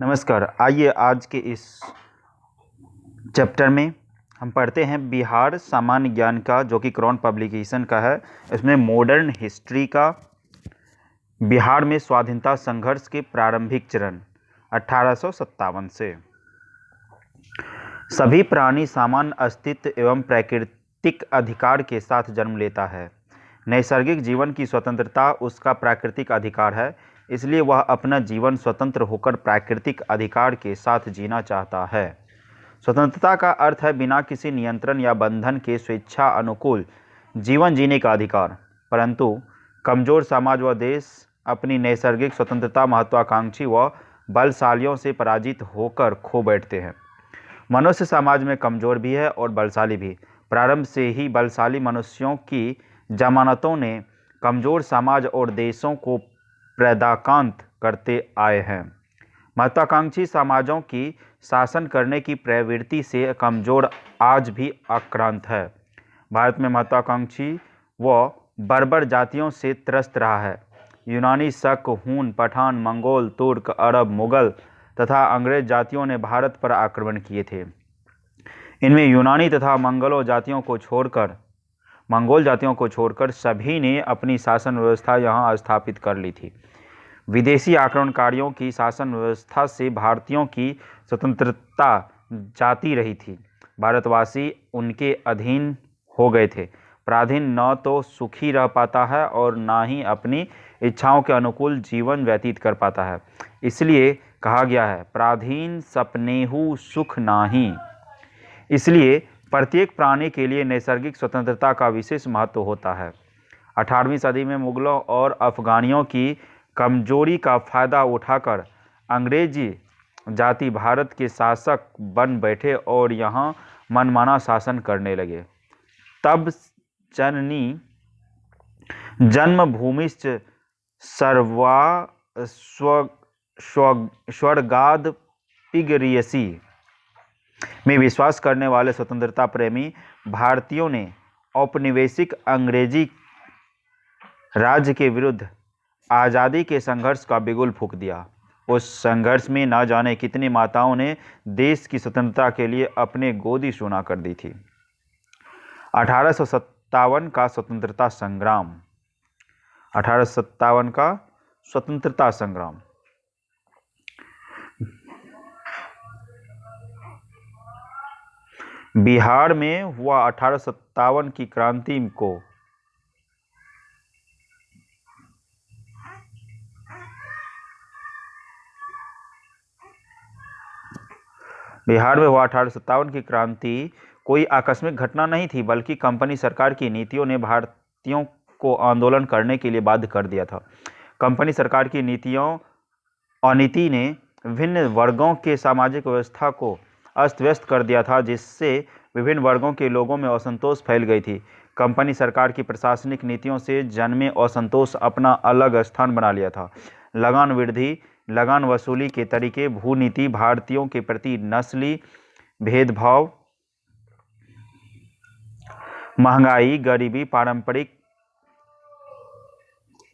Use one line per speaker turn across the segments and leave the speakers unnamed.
नमस्कार। आइए आज के इस चैप्टर में हम पढ़ते हैं बिहार सामान्य ज्ञान का, जो कि क्राउन पब्लिकेशन का है। इसमें मॉडर्न हिस्ट्री का बिहार में स्वाधीनता संघर्ष के प्रारंभिक चरण 1857 से। सभी प्राणी सामान्य अस्तित्व एवं प्राकृतिक अधिकार के साथ जन्म लेता है। नैसर्गिक जीवन की स्वतंत्रता उसका प्राकृतिक अधिकार है, इसलिए वह अपना जीवन स्वतंत्र होकर प्राकृतिक अधिकार के साथ जीना चाहता है। स्वतंत्रता का अर्थ है बिना किसी नियंत्रण या बंधन के स्वेच्छा अनुकूल जीवन जीने का अधिकार। परंतु कमजोर समाज व देश अपनी नैसर्गिक स्वतंत्रता महत्वाकांक्षी व बलशालियों से पराजित होकर खो बैठते हैं। मनुष्य समाज में कमजोर भी है और बलशाली भी। प्रारंभ से ही बलशाली मनुष्यों की जमानतों ने कमजोर समाज और देशों को प्रदाकांत करते आए हैं। महत्वाकांक्षी समाजों की शासन करने की प्रवृत्ति से कमजोर आज भी आक्रांत है। भारत में महत्वाकांक्षी व बर्बर जातियों से त्रस्त रहा है। यूनानी, शक, हून, पठान, मंगोल, तुर्क, अरब, मुगल तथा अंग्रेज जातियों ने भारत पर आक्रमण किए थे। इनमें यूनानी तथा मंगोल जातियों को छोड़कर सभी ने अपनी शासन व्यवस्था यहाँ स्थापित कर ली थी। विदेशी आक्रमणकारियों की शासन व्यवस्था से भारतीयों की स्वतंत्रता जाती रही थी। भारतवासी उनके अधीन हो गए थे। पराधीन न तो सुखी रह पाता है और न ही अपनी इच्छाओं के अनुकूल जीवन व्यतीत कर पाता है। इसलिए कहा गया है, पराधीन सपनेहु सुख नाही। इसलिए प्रत्येक प्राणी के लिए नैसर्गिक स्वतंत्रता का विशेष महत्व होता है। 18वीं सदी में मुगलों और अफगानियों की कमजोरी का फायदा उठाकर अंग्रेजी जाति भारत के शासक बन बैठे और यहाँ मनमाना शासन करने लगे। तब जननी जन्मभूमिश्च स्वर्गाद पिगरियसी में विश्वास करने वाले स्वतंत्रता प्रेमी भारतीयों ने औपनिवेशिक अंग्रेजी राज्य के विरुद्ध आज़ादी के संघर्ष का बिगुल फूंक दिया। उस संघर्ष में न जाने कितनी माताओं ने देश की स्वतंत्रता के लिए अपने गोदी सूना कर दी थी। 1857 का स्वतंत्रता संग्राम। 1857 का स्वतंत्रता संग्राम बिहार में हुआ। 1857 की क्रांति को बिहार में हुआ 1857 की क्रांति कोई आकस्मिक घटना नहीं थी, बल्कि कंपनी सरकार की नीतियों ने भारतीयों को आंदोलन करने के लिए बाध्य कर दिया था। कंपनी सरकार की अनीति ने विभिन्न वर्गों के सामाजिक व्यवस्था को अस्त व्यस्त कर दिया था, जिससे विभिन्न वर्गों के लोगों में असंतोष फैल गई थी। कंपनी सरकार की प्रशासनिक नीतियों से जन्मे असंतोष अपना अलग स्थान बना लिया था। लगान वृद्धि, लगान वसूली के तरीके, भूनीति, भारतीयों के प्रति नस्ली भेदभाव, महंगाई, गरीबी, पारंपरिक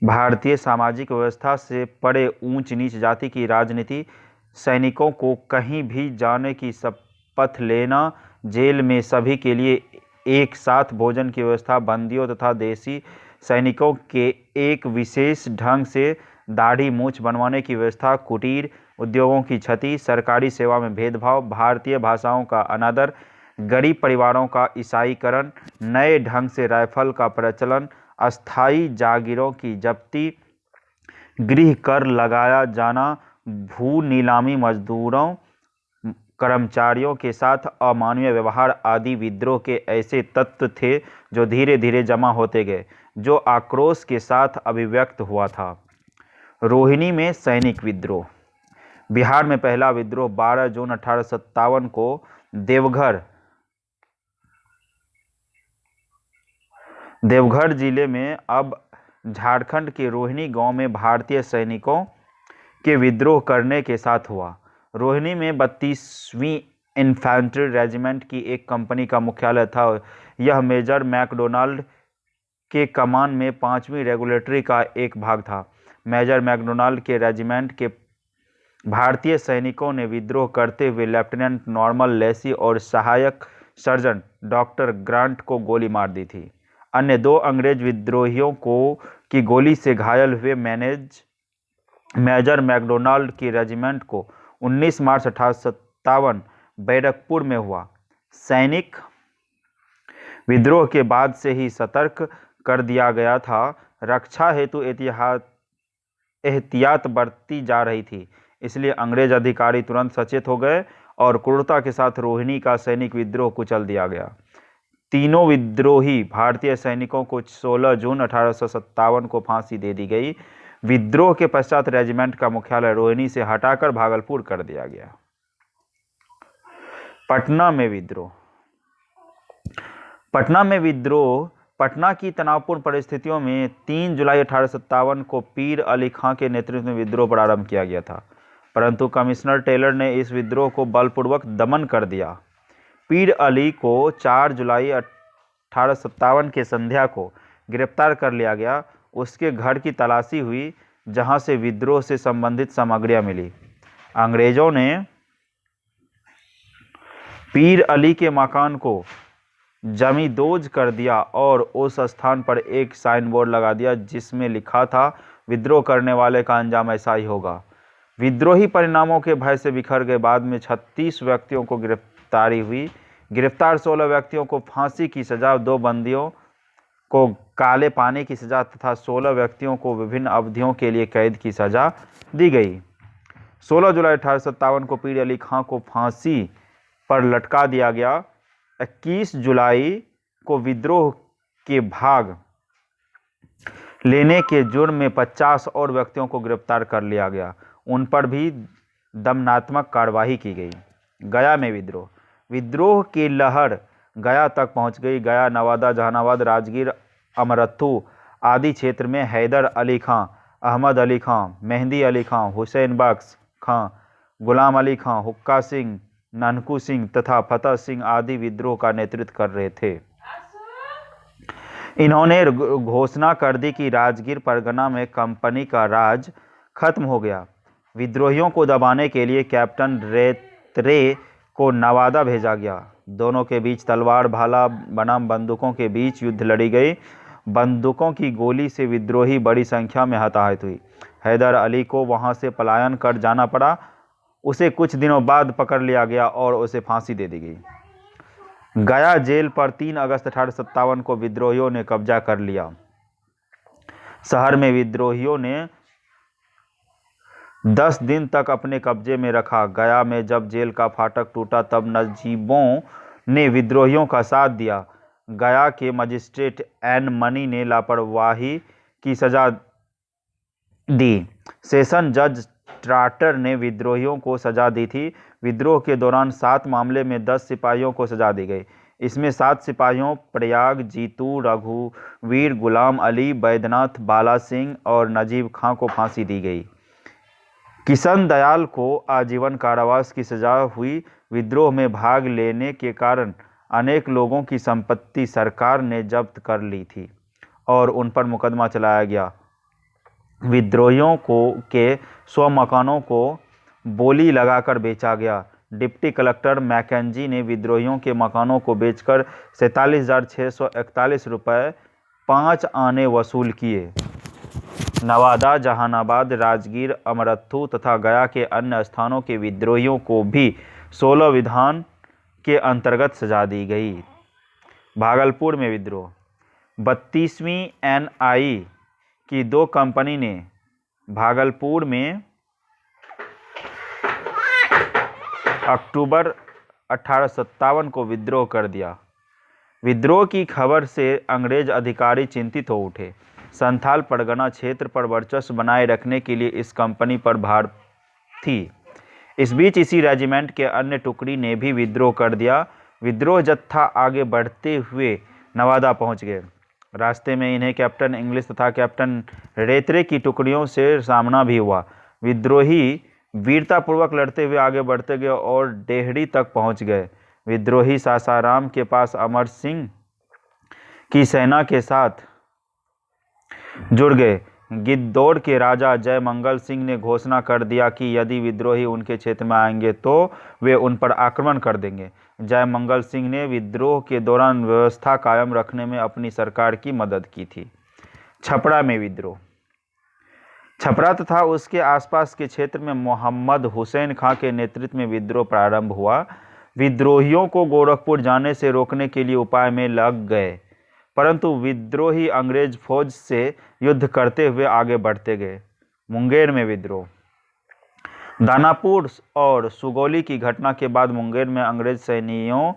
भारतीय सामाजिक व्यवस्था से परे ऊंच नीच जाति की राजनीति, सैनिकों को कहीं भी जाने की शपथ लेना, जेल में सभी के लिए एक साथ भोजन की व्यवस्था, बंदियों तथा देसी सैनिकों के एक विशेष ढंग से दाढ़ी मूछ बनवाने की व्यवस्था, कुटीर उद्योगों की क्षति, सरकारी सेवा में भेदभाव, भारतीय भाषाओं का अनादर, गरीब परिवारों का ईसाईकरण, नए ढंग से राइफल का प्रचलन, अस्थायी जागीरों की जब्ती, गृह कर लगाया जाना, भू नीलामी, मजदूरों कर्मचारियों के साथ अमानवीय व्यवहार आदि विद्रोह के ऐसे तत्व थे जो धीरे धीरे जमा होते गए, जो आक्रोश के साथ अभिव्यक्त हुआ था। रोहिणी में सैनिक विद्रोह। बिहार में पहला विद्रोह 12 जून 1857 को देवघर जिले में अब झारखंड के रोहिणी गांव में भारतीय सैनिकों के विद्रोह करने के साथ हुआ। रोहिणी में 32वीं इन्फैंट्री रेजिमेंट की एक कंपनी का मुख्यालय था। यह मेजर मैकडोनाल्ड के कमान में 5वीं रेगुलेटरी का एक भाग था। मेजर मैकडोनाल्ड के रेजिमेंट के भारतीय सैनिकों ने विद्रोह करते हुए लेफ्टिनेंट नॉर्मन लेसी और सहायक सर्जन डॉक्टर ग्रांट को गोली मार दी थी। अन्य 2 अंग्रेज विद्रोहियों की गोली से घायल हुए मेजर मैकडोनाल्ड की रेजिमेंट को 19 मार्च 1857 बैरकपुर में हुआ। सैनिक विद्रोह के बाद से ही सतर्क कर दिया गया था। रक्षा हेतु एहतियात बरती जा रही थी, इसलिए अंग्रेज अधिकारी तुरंत सचेत हो गए और क्रूरता के साथ रोहिणी का सैनिक विद्रोह कुचल दिया गया। तीनों विद्रोही भारतीय सैनिकों को 16 जून 1857 को फांसी दे दी गई। विद्रोह के पश्चात रेजिमेंट का मुख्यालय रोहिणी से हटाकर भागलपुर कर दिया गया। पटना में विद्रोह। पटना की तनावपूर्ण परिस्थितियों में 3 जुलाई 1857 को पीर अली खां के नेतृत्व में विद्रोह प्रारंभ किया गया था, परंतु कमिश्नर टेलर ने इस विद्रोह को बलपूर्वक दमन कर दिया। पीर अली को 4 जुलाई 1857 के संध्या को गिरफ्तार कर लिया गया। उसके घर की तलाशी हुई, जहां से विद्रोह से संबंधित सामग्रियां मिली। अंग्रेजों ने पीर अली के मकान को जमींदोज कर दिया और उस स्थान पर एक साइन बोर्ड लगा दिया, जिसमें लिखा था, विद्रोह करने वाले का अंजाम ऐसा ही होगा। विद्रोही परिणामों के भय से बिखर गए। बाद में 36 व्यक्तियों को गिरफ्तारी हुई। गिरफ्तार 16 व्यक्तियों को फांसी की सजा, 2 बंदियों को काले पानी की सजा तथा 16 व्यक्तियों को विभिन्न अवधियों के लिए कैद की सजा दी गई। 16 जुलाई 1857 को पीर अली खां को फांसी पर लटका दिया गया। 21 जुलाई को विद्रोह के भाग लेने के जुर्म में 50 और व्यक्तियों को गिरफ्तार कर लिया गया। उन पर भी दमनात्मक कार्रवाई की गई। गया में विद्रोह की लहर गया तक पहुंच गई। गया, नवादा, जहानाबाद, राजगीर, अमरथू आदि क्षेत्र में हैदर अली खां, अहमद अली खां, मेहंदी अली खां, हुसैन बख्श खां, गुलाम अली खां, हुक्का सिंह, ननकू सिंह तथा फतेह सिंह आदि विद्रोह का नेतृत्व कर रहे थे। इन्होंने घोषणा कर दी कि राजगीर परगना में कंपनी का राज खत्म हो गया। विद्रोहियों को दबाने के लिए कैप्टन रेतरे को नवादा भेजा गया। दोनों के बीच तलवार भाला बनाम बंदूकों के बीच युद्ध लड़ी गई। बंदूकों की गोली से विद्रोही बड़ी संख्या में हताहत हुई। हैदर अली को वहां से पलायन कर जाना पड़ा। उसे कुछ दिनों बाद पकड़ लिया गया और उसे फांसी दे दी गई। गया जेल पर 3 अगस्त 1857 को विद्रोहियों ने कब्जा कर लिया। शहर में विद्रोहियों ने 10 दिन तक अपने कब्जे में रखा। गया में जब जेल का फाटक टूटा तब नजीबों ने विद्रोहियों का साथ दिया। गया के मजिस्ट्रेट एन मनी ने लापरवाही की सजा दी। सेशन जज ट्राटर ने विद्रोहियों को सजा दी थी। विद्रोह के दौरान 7 मामले में 10 सिपाहियों को सजा दी गई। इसमें 7 सिपाहियों प्रयाग, जीतू, रघुवीर, गुलाम अली, बैद्यनाथ, बाला सिंह और नजीब खां को फांसी दी गई। किशन दयाल को आजीवन कारावास की सजा हुई। विद्रोह में भाग लेने के कारण अनेक लोगों की संपत्ति सरकार ने जब्त कर ली थी और उन पर मुकदमा चलाया गया। विद्रोहियों के 100 मकानों को बोली लगाकर बेचा गया। डिप्टी कलेक्टर मैकेंजी ने विद्रोहियों के मकानों को बेचकर 47,641 रुपये 5 आने वसूल किए। नवादा, जहानाबाद, राजगीर, अमरथू तथा गया के अन्य स्थानों के विद्रोहियों को भी 16 विधान के अंतर्गत सजा दी गई। भागलपुर में विद्रोह। 32वीं NI की 2 कंपनी ने भागलपुर में अक्टूबर 1857 को विद्रोह कर दिया। विद्रोह की खबर से अंग्रेज अधिकारी चिंतित हो उठे। संथाल परगना क्षेत्र पर वर्चस्व बनाए रखने के लिए इस कंपनी पर भार थी। इस बीच इसी रेजिमेंट के अन्य टुकड़ी ने भी विद्रोह कर दिया। विद्रोह जत्था आगे बढ़ते हुए नवादा पहुंच गए। रास्ते में इन्हें कैप्टन इंग्लिश तथा कैप्टन रेतरे की टुकड़ियों से सामना भी हुआ। विद्रोही वीरतापूर्वक लड़ते हुए आगे बढ़ते गए और डेहरी तक पहुंच गए। विद्रोही सासाराम के पास अमर सिंह की सेना के साथ जुड़ गए। गिद्धौड़ के राजा जयमंगल सिंह ने घोषणा कर दिया कि यदि विद्रोही उनके क्षेत्र में आएंगे तो वे उन पर आक्रमण कर देंगे। जयमंगल सिंह ने विद्रोह के दौरान व्यवस्था कायम रखने में अपनी सरकार की मदद की थी। छपरा में विद्रोह। छपरा तथा उसके आसपास के क्षेत्र में मोहम्मद हुसैन खां के नेतृत्व में विद्रोह प्रारंभ हुआ। विद्रोहियों को गोरखपुर जाने से रोकने के लिए उपाय में लग गए, परंतु विद्रोही अंग्रेज फौज से युद्ध करते हुए आगे बढ़ते गए। मुंगेर में विद्रोह। दानापुर और सुगौली की घटना के बाद मुंगेर में अंग्रेज सैनिकों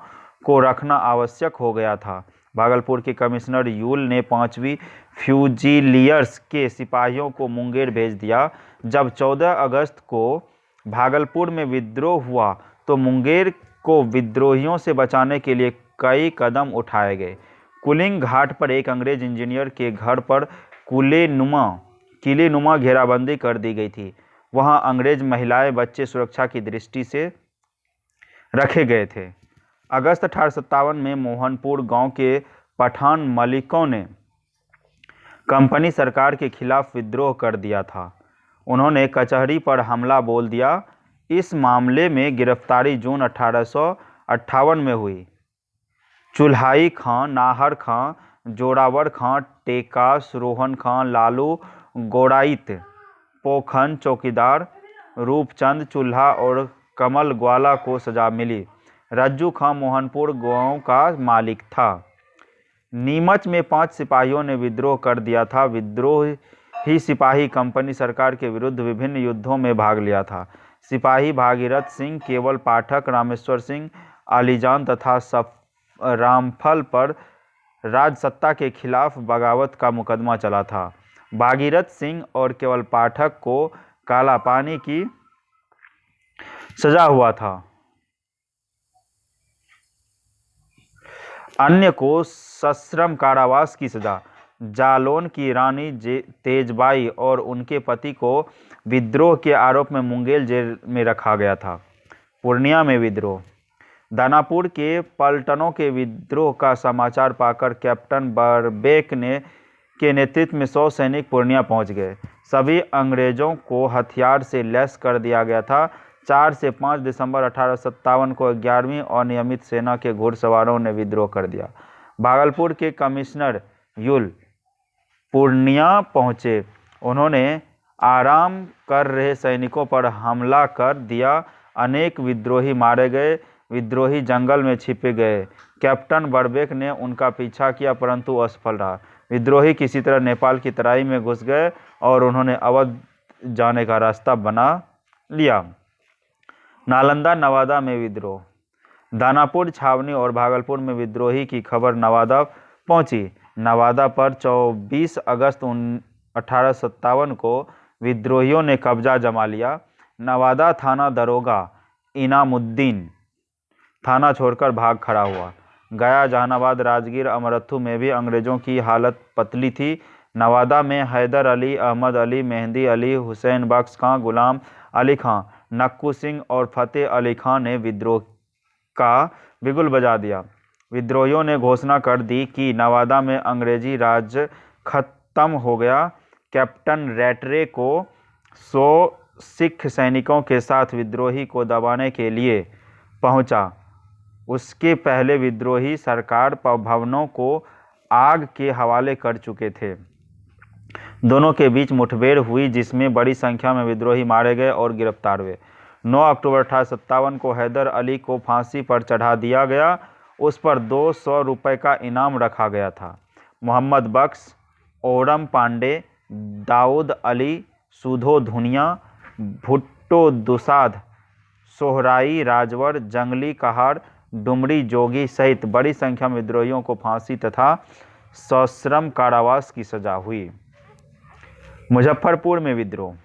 को रखना आवश्यक हो गया था। भागलपुर के कमिश्नर यूल ने 5वीं फ्यूजिलियर्स के सिपाहियों को मुंगेर भेज दिया। जब 14 अगस्त को भागलपुर में विद्रोह हुआ तो मुंगेर को विद्रोहियों से बचाने के लिए कई कदम उठाए गए। कुलिंग घाट पर एक अंग्रेज इंजीनियर के घर पर किलेनुमा घेराबंदी कर दी गई थी। वहां अंग्रेज महिलाएं बच्चे सुरक्षा की दृष्टि से रखे गए थे। अगस्त 1857 में मोहनपुर गांव के पठान मलिकों ने कंपनी सरकार के खिलाफ विद्रोह कर दिया था। उन्होंने कचहरी पर हमला बोल दिया। इस मामले में गिरफ्तारी जून 1858 में हुई। चुल्हाई खां, नाहर खां, जोरावर खां, टेकास, रोहन खां, लालू गोड़ाइत, पोखन चौकीदार, रूपचंद चुल्हा और कमल ग्वाला को सजा मिली। रज्जू खां मोहनपुर गांव का मालिक था। नीमच में 5 सिपाहियों ने विद्रोह कर दिया था। विद्रोही सिपाही कंपनी सरकार के विरुद्ध विभिन्न युद्धों में भाग लिया था। सिपाही भागीरथ सिंह, केवल पाठक, रामेश्वर सिंह, अलीजान तथा रामफल पर राजसत्ता के खिलाफ बगावत का मुकदमा चला था। भागीरथ सिंह और केवल पाठक को काला पानी की सजा हुआ था। अन्य को सश्रम कारावास की सजा। जालौन की रानी तेजबाई और उनके पति को विद्रोह के आरोप में मुंगेर जेल में रखा गया था। पूर्णिया में विद्रोह। दानापुर के पलटनों के विद्रोह का समाचार पाकर कैप्टन बरबेक के नेतृत्व में 100 सैनिक पूर्णिया पहुंच गए। सभी अंग्रेजों को हथियार से लैस कर दिया गया था। 4 से 5 दिसंबर 1857 को 11वीं और नियमित सेना के घुड़सवारों ने विद्रोह कर दिया। भागलपुर के कमिश्नर यूल पूर्णिया पहुंचे। उन्होंने आराम कर रहे सैनिकों पर हमला कर दिया। अनेक विद्रोही मारे गए। विद्रोही जंगल में छिपे गए। कैप्टन बरबेक ने उनका पीछा किया परंतु असफल रहा। विद्रोही किसी तरह नेपाल की तराई में घुस गए और उन्होंने अवध जाने का रास्ता बना लिया। नालंदा नवादा में विद्रोह। दानापुर, छावनी और भागलपुर में विद्रोही की खबर नवादा पहुंची। नवादा पर 24 अगस्त 1857 को विद्रोहियों ने कब्जा जमा लिया। नवादा थाना दरोगा इनामुद्दीन थाना छोड़कर भाग खड़ा हुआ। गया, जहानाबाद, राजगीर, अमरथू में भी अंग्रेजों की हालत पतली थी। नवादा में हैदर अली, अहमद अली, मेहंदी अली, हुसैन बख्श खां, गुलाम अली खां, नक्कू सिंह और फतेह अली खां ने विद्रोह का बिगुल बजा दिया। विद्रोहियों ने घोषणा कर दी कि नवादा में अंग्रेजी राज खत्म हो गया। कैप्टन रैटरे को 100 सिख सैनिकों के साथ विद्रोही को दबाने के लिए पहुंचा। उसके पहले विद्रोही सरकार भवनों को आग के हवाले कर चुके थे। दोनों के बीच मुठभेड़ हुई जिसमें बड़ी संख्या में विद्रोही मारे गए और गिरफ्तार हुए। 9 अक्टूबर 1857 को हैदर अली को फांसी पर चढ़ा दिया गया। उस पर 200 रुपये का इनाम रखा गया था। मोहम्मद बख्श, ओरम पांडे, दाऊद अली, सुधो धुनिया, भुट्टो दुसाध, सोहराई राजवर, जंगली कहार, डुमरी जोगी सहित बड़ी संख्या में विद्रोहियों को फांसी तथा सश्रम कारावास की सजा हुई। मुजफ्फरपुर में विद्रोह।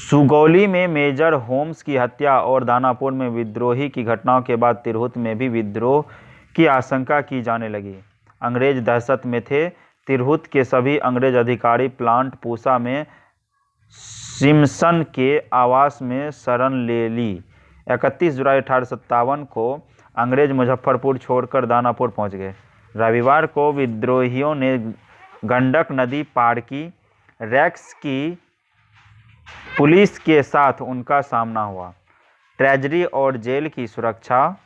सुगौली में मेजर होम्स की हत्या और दानापुर में विद्रोही की घटनाओं के बाद तिरहुत में भी विद्रोह की आशंका की जाने लगी। अंग्रेज दहशत में थे। तिरहुत के सभी अंग्रेज अधिकारी प्लांट पूसा में सिम्सन के आवास में शरण ले ली। 31 जुलाई 1857 को अंग्रेज मुजफ्फरपुर छोड़कर दानापुर पहुंच गए। रविवार को विद्रोहियों ने गंडक नदी पार की। रेक्स की पुलिस के साथ उनका सामना हुआ। ट्रेजरी और जेल की सुरक्षा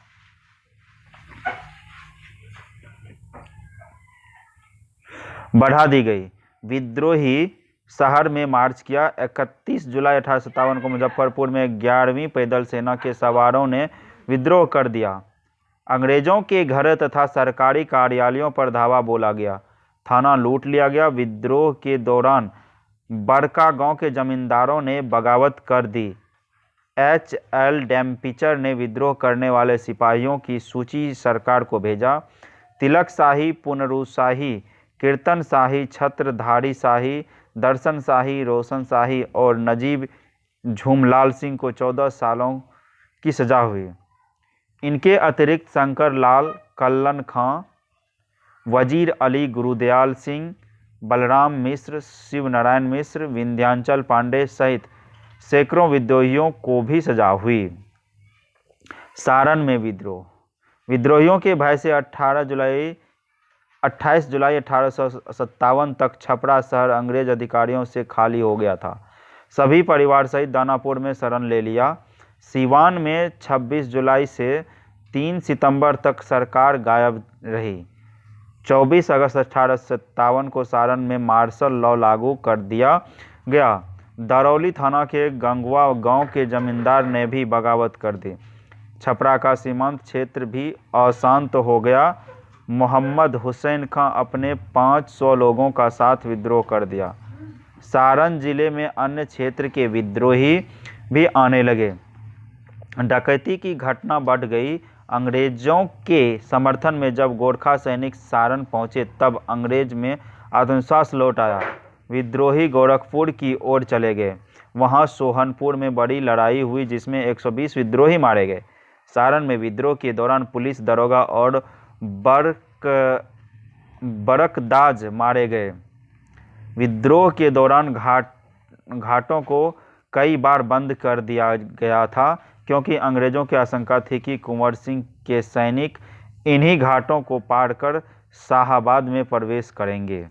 बढ़ा दी गई। विद्रोही शहर में मार्च किया। 31 जुलाई 1857 को मुजफ्फरपुर में 11वीं पैदल सेना के सवारों ने विद्रोह कर दिया। अंग्रेजों के घर तथा सरकारी कार्यालयों पर धावा बोला गया। थाना लूट लिया गया। विद्रोह के दौरान बड़का गांव के जमींदारों ने बगावत कर दी। H.L. डेम्पिचर ने विद्रोह करने वाले सिपाहियों की सूची सरकार को भेजा। तिलक शाही, पुनरुशाही, कीर्तन शाही, छत्रधारी शाही, दर्शन शाही, रोशन शाही और नजीब झूमलाल सिंह को 14 सालों की सजा हुई। इनके अतिरिक्त शंकर लाल, कल्लन खां, वजीर अली, गुरुदयाल सिंह, बलराम मिश्र, शिव नारायण मिश्र, विंध्याचल पांडे सहित सैकड़ों विद्रोहियों को भी सजा हुई। सारण में विद्रोह। विद्रोहियों के भय से 28 जुलाई 1857 तक छपरा शहर अंग्रेज अधिकारियों से खाली हो गया था। सभी परिवार सहित दानापुर में शरण ले लिया। सीवान में 26 जुलाई से 3 सितंबर तक सरकार गायब रही। 24 अगस्त 1857 को सारण में मार्शल लॉ लागू कर दिया गया। दरौली थाना के गंगवा गांव के जमींदार ने भी बगावत कर दी। छपरा का सीमांत क्षेत्र भी अशांत हो गया। मोहम्मद हुसैन खां अपने 500 लोगों का साथ विद्रोह कर दिया। सारण जिले में अन्य क्षेत्र के विद्रोही भी आने लगे। डकैती की घटना बढ़ गई। अंग्रेजों के समर्थन में जब गोरखा सैनिक सारण पहुंचे तब अंग्रेज में आत्मविश्वास लौट आया। विद्रोही गोरखपुर की ओर चले गए। वहां सोहनपुर में बड़ी लड़ाई हुई जिसमें 120 विद्रोही मारे गए। सारण में विद्रोह के दौरान पुलिस दरोगा और बरकदाज मारे गए। विद्रोह के दौरान घाटों को कई बार बंद कर दिया गया था क्योंकि अंग्रेजों की आशंका थी कि कुंवर सिंह के सैनिक इन्हीं घाटों को पार कर शाहाबाद में प्रवेश करेंगे।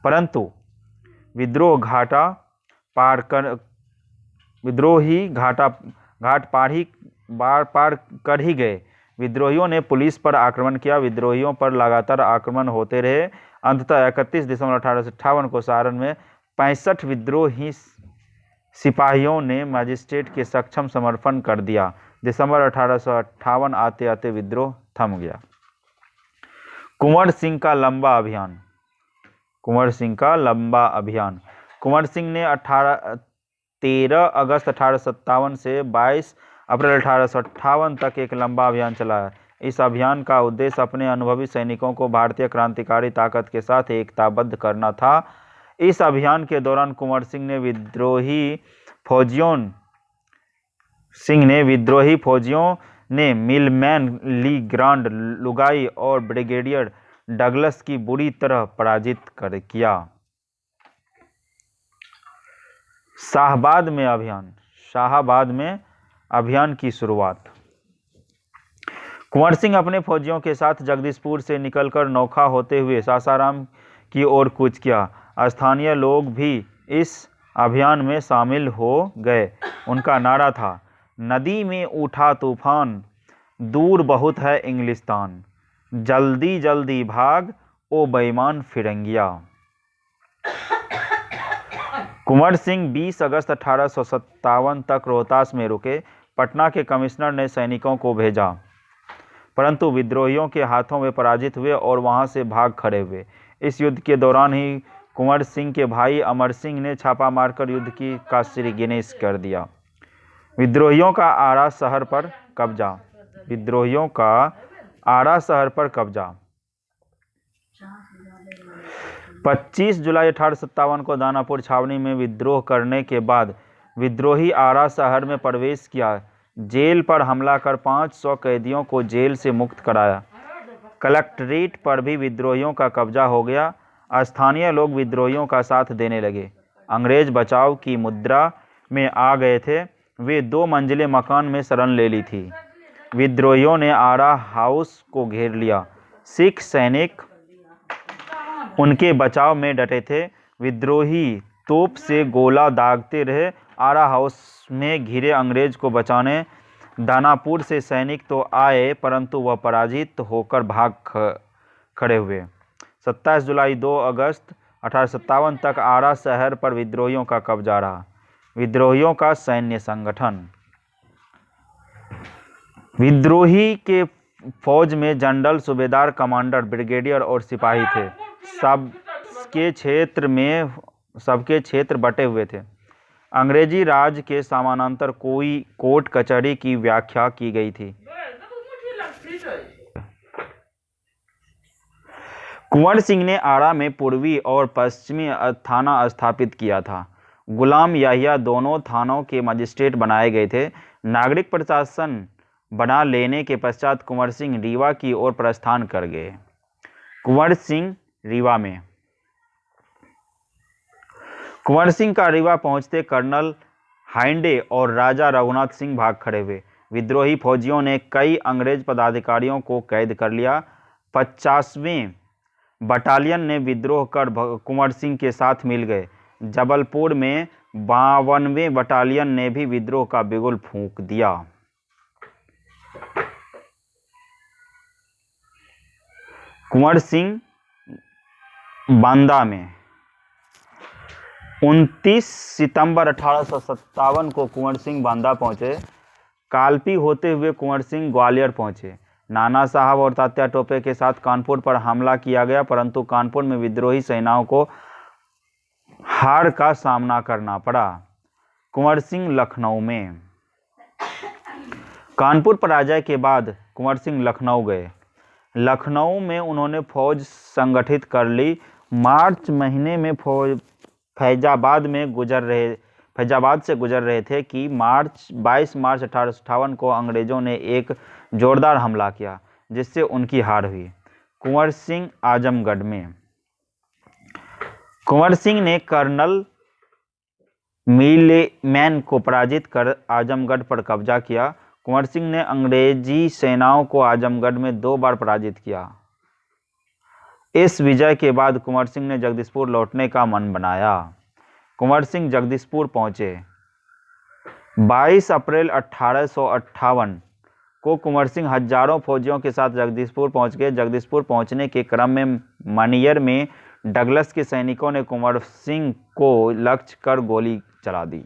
परंतु विद्रोही घाट पार कर ही गए। विद्रोहियों ने पुलिस पर आक्रमण किया। विद्रोहियों पर लगातार आक्रमण होते रहे। अंततः 31 दिसंबर 1858 को सारण में 65 विद्रोही सिपाहियों ने मजिस्ट्रेट के सक्षम समर्पण कर दिया। दिसंबर 1858 आते आते विद्रोह थम गया। कुंवर सिंह का लंबा अभियान। कुंवर सिंह ने 13 अगस्त 1857 से 22 अप्रैल 1858 तक एक लंबा अभियान चलाया। इस अभियान का उद्देश्य अपने अनुभवी सैनिकों को भारतीय क्रांतिकारी ताकत के साथ एकताबद्ध करना था। इस अभियान के दौरान कुंवर सिंह ने विद्रोही फौजियों ने मिलमैन, ली ग्रांड, लुगाई और ब्रिगेडियर डगलस की बुरी तरह पराजित किया। शाहाबाद में अभियान की शुरुआत। कुंवर सिंह अपने फौजियों के साथ जगदीशपुर से निकलकर नौखा होते हुए सासाराम की ओर कूच किया। स्थानीय लोग भी इस अभियान में शामिल हो गए। उनका नारा था, नदी में उठा तूफान, दूर बहुत है इंग्लिस्तान, जल्दी जल्दी भाग ओ बेईमान फिरंगिया। कुंवर सिंह 20 अगस्त 1857 तक रोहतास में रुके। पटना के कमिश्नर ने सैनिकों को भेजा परंतु विद्रोहियों के हाथों में पराजित हुए और वहां से भाग खड़े हुए। इस युद्ध के दौरान ही कुंवर सिंह के भाई अमर सिंह ने छापा मारकर युद्ध का श्रीगणेश कर दिया। विद्रोहियों का आरा शहर पर कब्जा। 25 जुलाई 1857 को दानापुर छावनी में विद्रोह करने के बाद विद्रोही आरा शहर में प्रवेश किया। जेल पर हमला कर 500 कैदियों को जेल से मुक्त कराया। कलेक्ट्रेट पर भी विद्रोहियों का कब्जा हो गया। स्थानीय लोग विद्रोहियों का साथ देने लगे। अंग्रेज बचाव की मुद्रा में आ गए थे। वे 2 मंजिले मकान में शरण ले ली थी। विद्रोहियों ने आरा हाउस को घेर लिया। सिख सैनिक उनके बचाव में डटे थे। विद्रोही तोप से गोला दागते रहे। आरा हाउस में घिरे अंग्रेज को बचाने दानापुर से सैनिक तो आए, परंतु वह पराजित होकर भाग खड़े हुए। 27 जुलाई 2 अगस्त 1857 तक आरा शहर पर विद्रोहियों का कब्जा रहा। विद्रोहियों का सैन्य संगठन। विद्रोही के फौज में जनरल, सूबेदार, कमांडर, ब्रिगेडियर और सिपाही थे। सबके क्षेत्र बटे हुए थे। अंग्रेजी राज के समानांतर कोई कोर्ट कचहरी की व्याख्या की गई थी। कुंवर सिंह ने आरा में पूर्वी और पश्चिमी थाना स्थापित किया था। गुलाम याहिया दोनों थानों के मजिस्ट्रेट बनाए गए थे। नागरिक प्रशासन बना लेने के पश्चात कुंवर सिंह रीवा की ओर प्रस्थान कर गए। कुंवर सिंह रीवा में। कुंवर सिंह का रीवा पहुंचते कर्नल हाइंडे और राजा रघुनाथ सिंह भाग खड़े हुए। विद्रोही फौजियों ने कई अंग्रेज पदाधिकारियों को कैद कर लिया। 50वें बटालियन ने विद्रोह कर कुंवर सिंह के साथ मिल गए। जबलपुर में 52वें बटालियन ने भी विद्रोह का बिगुल फूंक दिया। कुंवर सिंह बांदा में। 29 सितंबर 1857 को कुंवर सिंह बांदा पहुंचे। कालपी होते हुए कुंवर सिंह ग्वालियर पहुंचे। नाना साहब और तात्या टोपे के साथ कानपुर पर हमला किया गया, परंतु कानपुर में विद्रोही सेनाओं को हार का सामना करना पड़ा। कुंवर सिंह लखनऊ में। कानपुर पराजय के बाद कुंवर सिंह लखनऊ गए। लखनऊ में उन्होंने फौज संगठित कर ली। मार्च महीने में फैजाबाद से गुजर रहे थे कि 22 मार्च 1858 को अंग्रेजों ने एक जोरदार हमला किया, जिससे उनकी हार हुई। कुंवर सिंह आजमगढ़ में। कुंवर सिंह ने कर्नल मिलेमैन को पराजित कर आजमगढ़ पर कब्जा किया। कुंवर सिंह ने अंग्रेजी सेनाओं को आजमगढ़ में 2 बार पराजित किया। इस विजय के बाद कुंवर सिंह ने जगदीशपुर लौटने का मन बनाया। कुंवर सिंह जगदीशपुर पहुंचे। 22 अप्रैल 1858 को कुंवर सिंह हजारों फौजियों के साथ जगदीशपुर पहुंच गए। जगदीशपुर पहुंचने के क्रम में मनियर में डगलस के सैनिकों ने कुंवर सिंह को लक्ष्य कर गोली चला दी।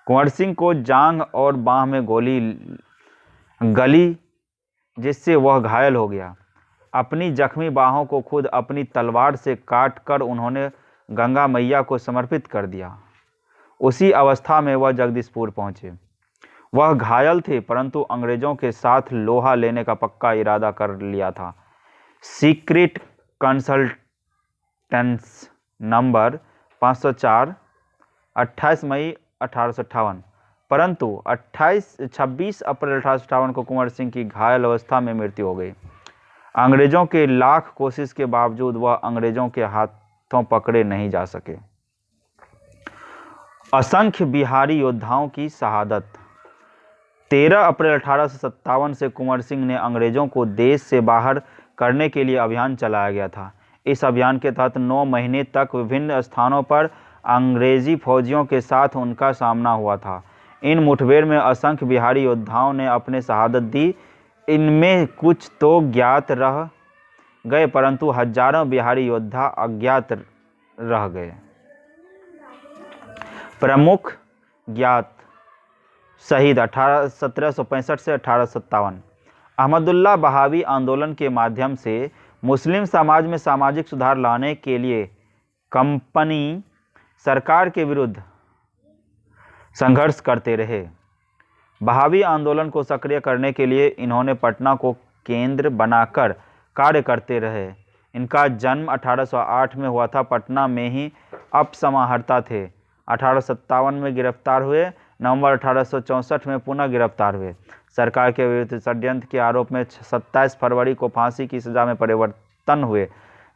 कुंवर सिंह को जांघ और बांह में गोली गली, जिससे वह घायल हो गया। अपनी जख्मी बाहों को खुद अपनी तलवार से काटकर उन्होंने गंगा मैया को समर्पित कर दिया। उसी अवस्था में वह जगदीशपुर पहुंचे। वह घायल थे, परंतु अंग्रेजों के साथ लोहा लेने का पक्का इरादा कर लिया था। सीक्रेट कंसल्टेंस नंबर 504, 28 मई 1858। परंतु 26 अप्रैल 1858 को कुंवर सिंह की घायल अवस्था में मृत्यु हो गई। अंग्रेजों के लाख कोशिश के बावजूद वह अंग्रेजों के हाथों पकड़े नहीं जा सके। असंख्य बिहारी योद्धाओं की शहादत। 13 अप्रैल 1857 से कुंवर सिंह ने अंग्रेजों को देश से बाहर करने के लिए अभियान चलाया गया था। इस अभियान के तहत 9 महीने तक विभिन्न स्थानों पर अंग्रेजी फौजियों के साथ उनका सामना हुआ था। इन मुठभेड़ में असंख्य बिहारी योद्धाओं ने अपने शहादत दी। इनमें कुछ तो ज्ञात रह गए, परंतु हजारों बिहारी योद्धा अज्ञात रह गए। प्रमुख ज्ञात शहीद 1765 से 1857। अहमदुल्ला बहावी आंदोलन के माध्यम से मुस्लिम समाज में सामाजिक सुधार लाने के लिए कंपनी सरकार के विरुद्ध संघर्ष करते रहे। बहावी आंदोलन को सक्रिय करने के लिए इन्होंने पटना को केंद्र बनाकर कार्य करते रहे। इनका जन्म 1808 में हुआ था। पटना में ही अपसमाहर्ता थे। 1857 में गिरफ्तार हुए। नवंबर 1864 में पुनः गिरफ्तार हुए। सरकार के विरुद्ध षड्यंत्र के आरोप में 27 फरवरी को फांसी की सजा में परिवर्तन हुए।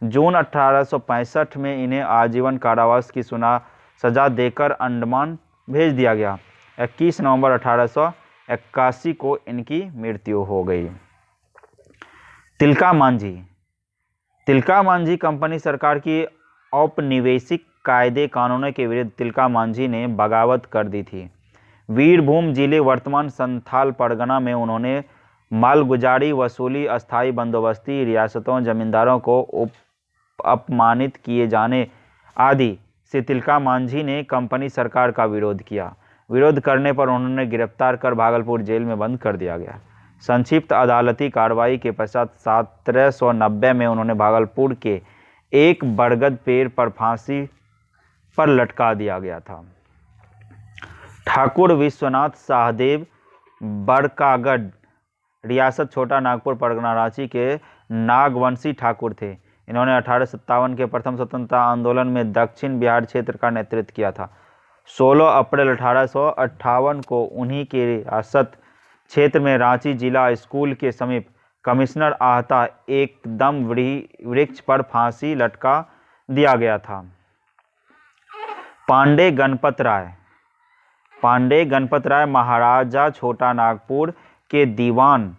जून 1865 में इन्हें आजीवन कारावास की सजा देकर अंडमान भेज दिया गया। 21 नवंबर 1881 को इनकी मृत्यु हो गई। तिलका मांझी। तिलका मांझी कंपनी सरकार की औपनिवेशिक कायदे कानूनों के विरुद्ध तिलका मांझी ने बगावत कर दी थी। वीरभूम जिले वर्तमान संथाल परगना में उन्होंने मालगुजारी वसूली, अस्थायी बंदोबस्ती, रियासतों, जमींदारों को अपमानित किए जाने आदि से तिलका मांझी ने कंपनी सरकार का विरोध किया। विरोध करने पर उन्होंने गिरफ्तार कर भागलपुर जेल में बंद कर दिया गया। संक्षिप्त अदालती कार्रवाई के पश्चात 1790 में उन्होंने भागलपुर के एक बरगद पेड़ पर फांसी पर लटका दिया गया था। ठाकुर विश्वनाथ सहदेव बड़कागढ़, रियासत छोटा नागपुर, परगना रांची के नागवंशी ठाकुर थे। इन्होंने 1857 के प्रथम स्वतंत्रता आंदोलन में दक्षिण बिहार क्षेत्र का नेतृत्व किया था। 16 अप्रैल 1858 को उन्हीं के रियासत क्षेत्र में रांची जिला स्कूल के समीप कमिश्नर आहता एकदम वृक्ष पर फांसी लटका दिया गया था। पांडे गणपत राय महाराजा छोटा नागपुर के दीवान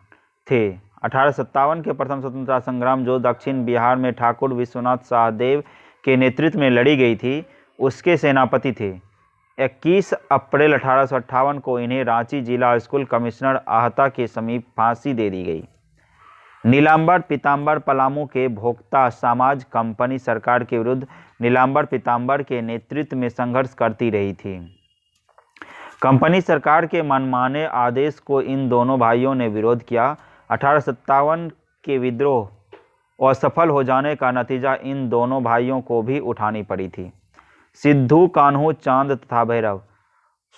थे। 1857 के प्रथम स्वतंत्रता संग्राम जो दक्षिण बिहार में ठाकुर विश्वनाथ सहदेव के नेतृत्व में लड़ी गई थी, उसके सेनापति थे। 21 अप्रैल 1858 को इन्हें रांची जिला स्कूल कमिश्नर आहता के समीप फांसी दे दी गई। नीलांबर पीतांबर पलामू के भोक्ता समाज कंपनी सरकार के विरुद्ध नीलांबर पीतांबर के नेतृत्व में संघर्ष करती रही थी। कंपनी सरकार के मनमाने आदेश को इन दोनों भाइयों ने विरोध किया। 1857 के विद्रोह असफल हो जाने का नतीजा इन दोनों भाइयों को भी उठानी पड़ी थी। सिद्धू, कान्हू, चांद तथा भैरव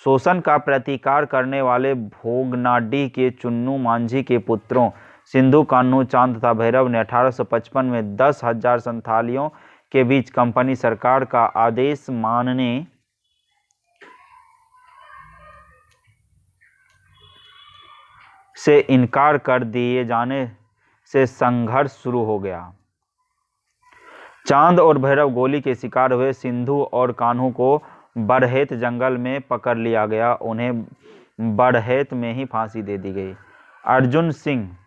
शोषण का प्रतिकार करने वाले भोगनाडीह के चुन्नू मांझी के पुत्रों सिद्धू, कान्हू, चांद तथा भैरव ने 1855 में 10,000 संथालियों के बीच कंपनी सरकार का आदेश मानने से इनकार कर दिए जाने से संघर्ष शुरू हो गया। चांद और भैरव गोली के शिकार हुए। सिंधु और कान्हू को बरहेत जंगल में पकड़ लिया गया। उन्हें बरहेत में ही फांसी दे दी गई। अर्जुन सिंह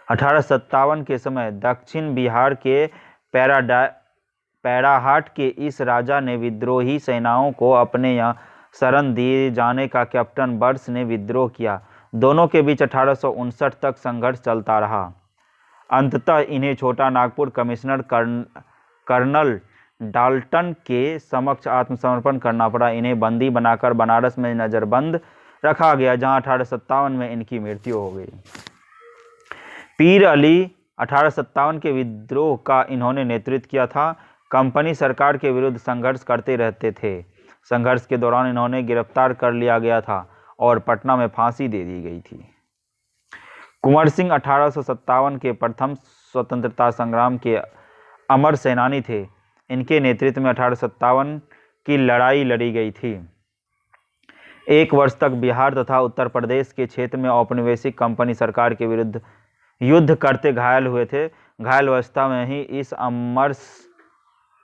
1857 के समय दक्षिण बिहार के पैराहाट के इस राजा ने विद्रोही सेनाओं को अपने यहाँ शरण दिए जाने का कैप्टन बर्स ने विद्रोह किया। दोनों के बीच 1859 तक संघर्ष चलता रहा। अंततः इन्हें छोटा नागपुर कमिश्नर कर्नल डाल्टन के समक्ष आत्मसमर्पण करना पड़ा। इन्हें बंदी बनाकर बनारस में नजरबंद रखा गया, जहां 1857 में इनकी मृत्यु हो गई। पीर अली 1857 के विद्रोह का इन्होंने नेतृत्व किया था। कंपनी सरकार के विरुद्ध संघर्ष करते रहते थे। संघर्ष के दौरान इन्होंने गिरफ्तार कर लिया गया था और पटना में फांसी दे दी गई थी। कुंवर सिंह 1857 के प्रथम स्वतंत्रता संग्राम के अमर सेनानी थे। इनके नेतृत्व में 1857 की लड़ाई लड़ी गई थी। 1 वर्ष तक बिहार तथा उत्तर प्रदेश के क्षेत्र में औपनिवेशिक कंपनी सरकार के विरुद्ध युद्ध करते घायल हुए थे। घायल अवस्था में ही इस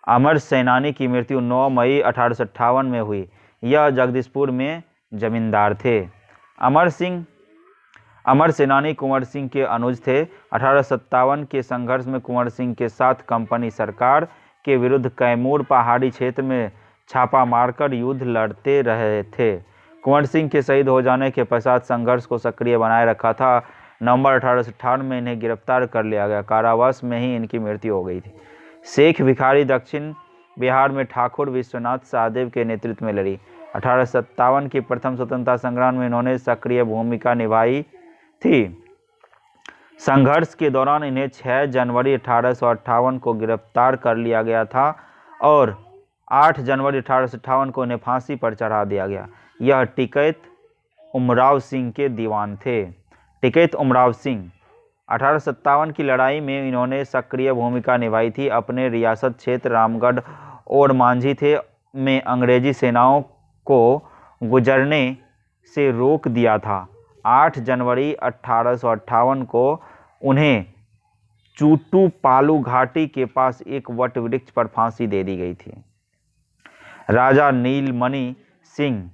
अमर सेनानी की मृत्यु 9 मई 1858 में हुई। यह जगदीशपुर में जमींदार थे। अमर सेनानी कुंवर सिंह के अनुज थे। 1857 के संघर्ष में कुंवर सिंह के साथ कंपनी सरकार के विरुद्ध कैमूर पहाड़ी क्षेत्र में छापा मारकर युद्ध लड़ते रहे थे। कुंवर सिंह के शहीद हो जाने के पश्चात संघर्ष को सक्रिय बनाए रखा था। नवंबर 1858 में इन्हें गिरफ्तार कर लिया गया। कारावास में ही इनकी मृत्यु हो गई थी। शेख भिखारी दक्षिण बिहार में ठाकुर विश्वनाथ सहदेव के नेतृत्व में लड़ी। 1857 की प्रथम स्वतंत्रता संग्राम में इन्होंने सक्रिय भूमिका निभाई थी। संघर्ष के दौरान इन्हें 6 जनवरी 1858 को गिरफ्तार कर लिया गया था और 8 जनवरी 1858 को इन्हें फांसी पर चढ़ा दिया गया। यह टिकैत उमराव सिंह के दीवान थे। टिकैत उमराव सिंह 1857 की लड़ाई में इन्होंने सक्रिय भूमिका निभाई थी। अपने रियासत क्षेत्र रामगढ़ और मांझी थे में अंग्रेजी सेनाओं को गुजरने से रोक दिया था। 8 जनवरी 1858 को उन्हें चूटू पालू घाटी के पास एक वट वृक्ष पर फांसी दे दी गई थी। राजा नीलमणि सिंह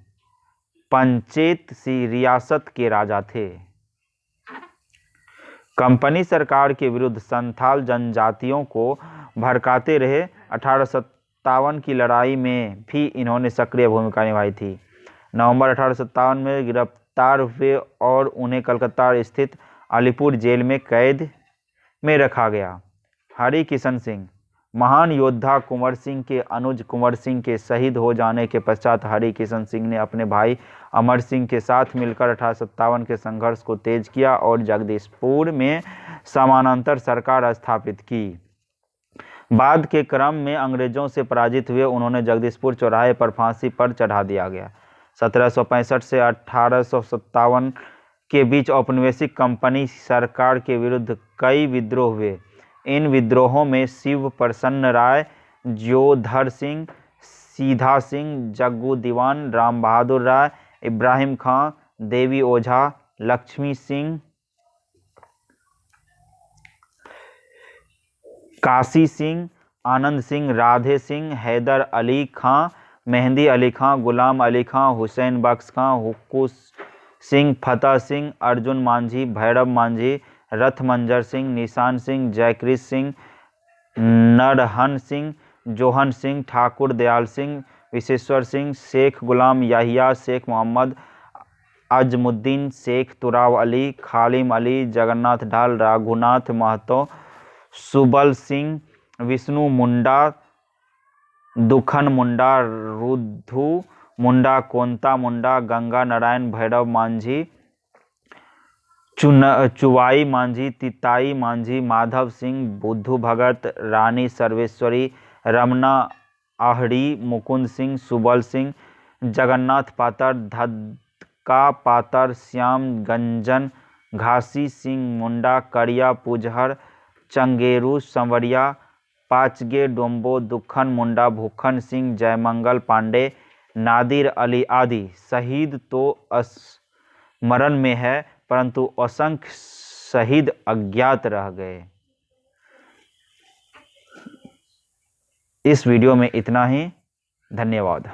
पंचेत सी रियासत के राजा थे। कंपनी सरकार के विरुद्ध संथाल जनजातियों को भड़काते रहे। 1857 की लड़ाई में भी इन्होंने सक्रिय भूमिका निभाई थी। नवंबर 1857 में गिरफ्तार हुए और उन्हें कलकत्ता स्थित अलीपुर जेल में कैद में रखा गया। हरि किशन सिंह। महान योद्धा कुंवर सिंह के अनुज कुंवर सिंह के शहीद हो जाने के पश्चात हरि किशन सिंह ने अपने भाई अमर सिंह के साथ मिलकर 1857 के संघर्ष को तेज किया और जगदीशपुर में समानांतर सरकार स्थापित की। बाद के क्रम में अंग्रेजों से पराजित हुए उन्होंने जगदीशपुर चौराहे पर फांसी पर चढ़ा दिया गया। 1765 से 1857 के बीच औपनिवेशिक कंपनी सरकार के विरुद्ध कई विद्रोह हुए। इन विद्रोहों में शिव प्रसन्न राय, जोधर सिंह, सीधा सिंह, जग्गू दीवान, राम बहादुर राय, इब्राहिम खां, देवी ओझा, लक्ष्मी सिंह, काशी सिंह, आनंद सिंह, राधे सिंह, हैदर अली खां, मेहंदी अली खां, गुलाम अली खां, हुसैन बख्श खां, हुक्कू सिंह, फतेह सिंह, अर्जुन मांझी, भैरव मांझी, रथ मंजर सिंह, निशान सिंह, जयकृष सिंह, नरहन सिंह, जोहन सिंह, ठाकुर दयाल सिंह, विशेश्वर सिंह, शेख गुलाम याहिया, शेख मोहम्मद अजमुद्दीन, शेख तुराव अली, खालिम अली, जगन्नाथ ढाल, रघुनाथ महतो, सुबल सिंह, विष्णु मुंडा, दुखन मुंडा, रुद्धू मुंडा, कोंता मुंडा, गंगा नारायण, भैरव मांझी, चुवाई मांझी, तिताई मांझी, माधव सिंह, बुद्धू भगत, रानी सर्वेश्वरी, रमना आहड़ी, मुकुंद सिंह, सुबल सिंह, जगन्नाथ पातर, धक्का पातर, श्याम गंजन, घासी सिंह मुंडा, करिया पुजहर, चंगेरू संवरिया, पाचगे डोम्बो, दुखन मुंडा, भूखन सिंह, जयमंगल पांडे, नादिर अली आदि शहीद तो स्मरण में है, परंतु असंख्य शहीद अज्ञात रह गए। इस वीडियो में इतना ही। धन्यवाद।